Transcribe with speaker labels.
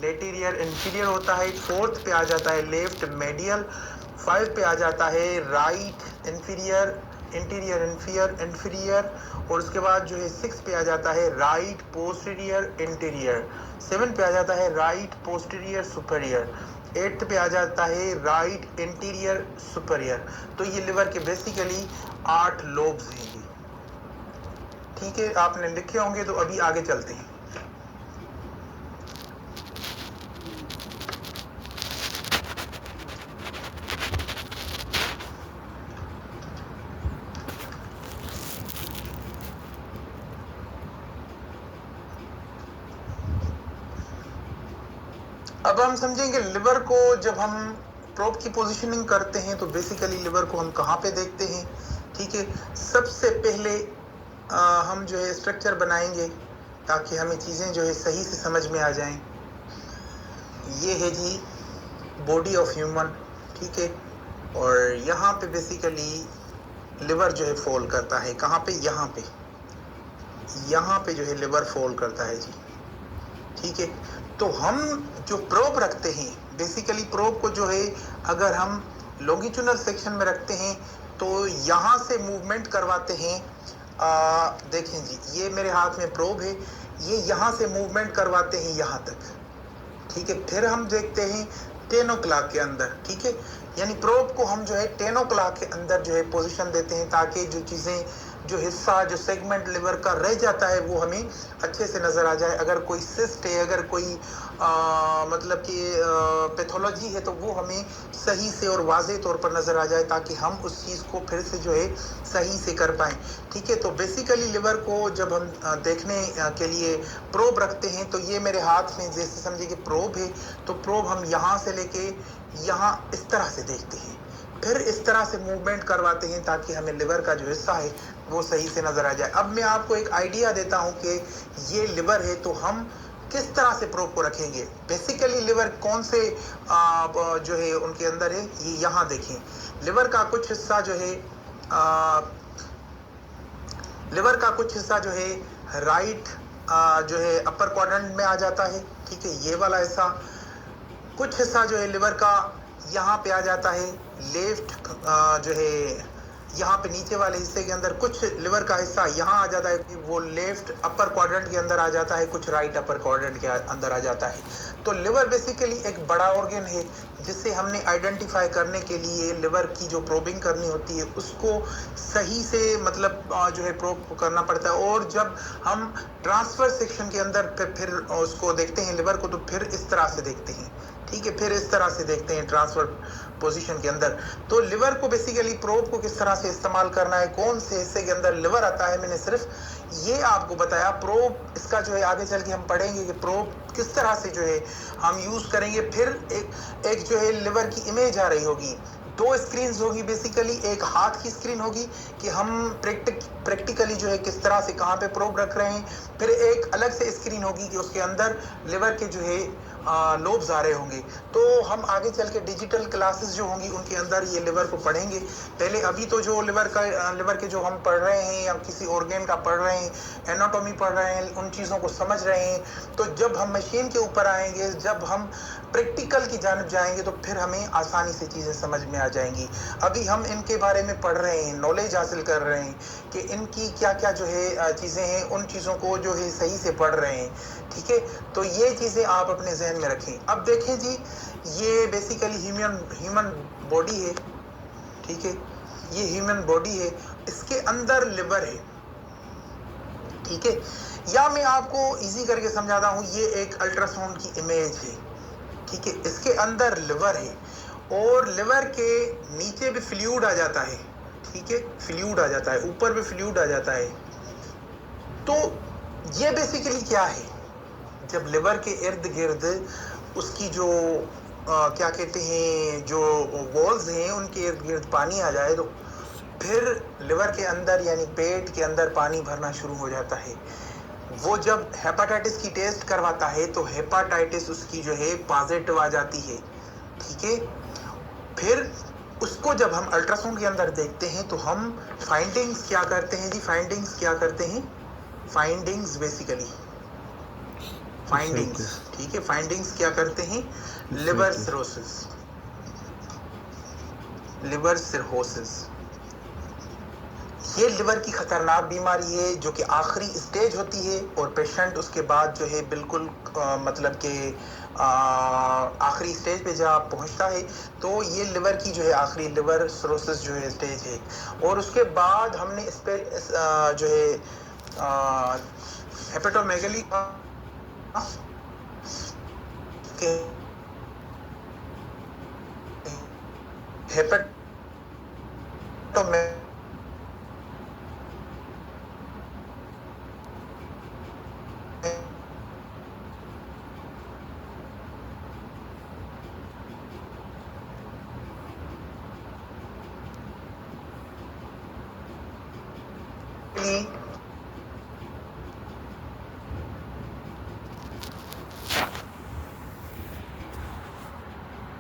Speaker 1: लेटीरियर inferior होता है, 4th पे आ जाता है लेफ्ट मेडियल, 5 पे आ जाता है राइट इंफीरियर, इंटीरियर इंफीरियर, और उसके बाद जो है 6 पे आ जाता है राइट पोस्टीरियर इंटीरियर, 7 पे आ जाता है राइट पोस्टीरियर सुपीरियर, 8th पे आ जाता है राइट इंटीरियर सुपीरियर। तो ये लिवर के बेसिकली 8 लोब्स हैं ये। ठीक है, आपने लिखे होंगे, तो अभी आगे चलते हैं। अब हम समझेंगे लिवर को जब हम प्रोब की पोजीशनिंग करते हैं तो बेसिकली लिवर को हम कहाँ पे देखते हैं। ठीक है, सबसे पहले हम जो है स्ट्रक्चर बनाएंगे ताकि हमें चीज़ें जो है सही से समझ में आ जाएं। ये है जी बॉडी ऑफ ह्यूमन। ठीक है, और यहाँ पे बेसिकली लिवर जो है फॉल करता है, कहाँ पे, यहाँ पे जो है लिवर फॉल करता है जी। ठीक है, तो हम जो प्रोब रखते हैं बेसिकली प्रोब को जो है अगर हम लॉन्गिट्यूडनल सेक्शन में रखते हैं तो यहाँ से मूवमेंट करवाते हैं। देखें जी, ये मेरे हाथ में प्रोब है, ये यहाँ से मूवमेंट करवाते हैं यहाँ तक। ठीक है, फिर हम देखते हैं 10 o'clock के अंदर। ठीक है, यानी प्रोब को हम जो है 10 o'clock के अंदर जो है पोजीशन देते हैं ताकि जो चीज़ें, जो हिस्सा, जो सेगमेंट लिवर का रह जाता है वो हमें अच्छे से नज़र आ जाए। अगर कोई सिस्ट है, अगर कोई मतलब कि पैथोलॉजी है तो वो हमें सही से और वाज़े तौर पर नज़र आ जाए ताकि हम उस चीज़ को फिर से जो है सही से कर पाएँ। ठीक है, तो बेसिकली लिवर को जब हम देखने के लिए प्रोब रखते हैं तो ये मेरे हाथ में जैसे समझिए कि प्रोब है, तो प्रोब हम यहाँ से लेके यहाँ इस तरह से देखते हैं, फिर इस तरह से मूवमेंट करवाते हैं ताकि हमें लिवर का जो हिस्सा है वो सही से नज़र आ जाए। अब मैं आपको एक आइडिया देता हूँ कि ये लिवर है तो हम किस तरह से प्रोब को रखेंगे। बेसिकली लिवर कौन से जो है उनके अंदर है, ये यहाँ देखें। लिवर का कुछ हिस्सा जो है लिवर का कुछ हिस्सा जो है राइट जो है अपर क्वाड्रेंट में आ जाता है। ठीक है, ये वाला हिस्सा। कुछ हिस्सा जो है लिवर का यहाँ पे आ जाता है लेफ्ट जो है यहाँ पे नीचे वाले हिस्से के अंदर। कुछ लिवर का हिस्सा यहाँ आ जाता है, वो लेफ्ट अपर क्वाड्रेंट के अंदर आ जाता है, कुछ राइट अपर क्वाड्रेंट के अंदर आ जाता है। तो लिवर बेसिकली एक बड़ा ऑर्गन है जिससे हमने आइडेंटिफाई करने के लिए लिवर की जो प्रोबिंग करनी होती है उसको सही से मतलब जो है प्रोब करना पड़ता है। और जब हम ट्रांसफर सेक्शन के अंदर फिर उसको देखते हैं लिवर को, तो फिर इस तरह से देखते हैं। ठीक है, फिर इस तरह से देखते हैं ट्रांसफर पोजीशन के अंदर। तो लिवर को बेसिकली प्रोब को किस तरह से इस्तेमाल करना है, कौन से हिस्से के अंदर लिवर आता है, मैंने सिर्फ ये आपको बताया। प्रोब इसका जो है आगे चल के हम पढ़ेंगे कि प्रोब किस तरह से जो है हम यूज़ करेंगे। फिर एक जो है लिवर की इमेज आ रही होगी, 2 स्क्रीन होगी बेसिकली। एक हाथ की स्क्रीन होगी कि हम प्रैक्टिकली जो है किस तरह से कहाँ पे प्रोब रख रहे हैं। फिर एक अलग से स्क्रीन होगी कि उसके अंदर लिवर के जो है लोब्स आ रहे होंगे। तो हम आगे चल के डिजिटल क्लासेस जो होंगी उनके अंदर ये लिवर को पढ़ेंगे। पहले अभी तो जो लिवर के जो हम पढ़ रहे हैं या किसी ऑर्गन का पढ़ रहे हैं, एनाटॉमी पढ़ रहे हैं, उन चीज़ों को समझ रहे हैं। तो जब हम मशीन के ऊपर आएंगे, जब हम प्रैक्टिकल की जानिब जाएंगे तो फिर हमें आसानी से चीज़ें समझ में आ जाएंगी। अभी हम इनके बारे में पढ़ रहे हैं, नॉलेज हासिल कर रहे हैं कि इनकी क्या क्या जो है चीज़ें हैं, उन चीज़ों को जो है सही से पढ़ रहे हैं। ठीक है, तो ये चीज़ें आप अपने जहन में रखें। अब देखें जी, ये बेसिकली ह्यूमन बॉडी है। ठीक है, ये ह्यूमन बॉडी है, इसके अंदर लिवर है। ठीक है, या मैं आपको इजी करके समझाता हूँ, ये एक अल्ट्रासाउंड की इमेज है। ठीक है, इसके अंदर लिवर है और लिवर के नीचे भी फ्लूइड आ जाता है। ठीक है, फ्लूइड आ जाता है, ऊपर भी फ्लूइड आ जाता है। तो ये बेसिकली क्या है, जब लिवर के इर्द गिर्द उसकी जो क्या कहते हैं, जो वॉल्स हैं उनके इर्द गिर्द पानी आ जाए तो फिर लिवर के अंदर यानी पेट के अंदर पानी भरना शुरू हो जाता है। वो जब हेपाटाइटिस की टेस्ट करवाता है तो हेपाटाइटिस उसकी जो है पॉजिटिव आ जाती है। ठीक है, फिर उसको जब हम अल्ट्रासाउंड के अंदर देखते हैं तो हम फाइंडिंग्स क्या करते हैं जी, फाइंडिंग्स बेसिकली फाइंडिंग्स, ठीक है, फाइंडिंग्स क्या करते हैं, लिवर सिरोसिस, लिवर सिरोसिस, ये लिवर की खतरनाक बीमारी है जो कि आखिरी स्टेज होती है और पेशेंट उसके बाद जो है बिल्कुल मतलब कि आखिरी स्टेज पे जब पहुंचता है तो ये लिवर की जो है आखिरी लिवर सिरोसिस जो है स्टेज है। और उसके बाद हमने इस पे जो है हेपेटोमेगली के हेपेटोमेगली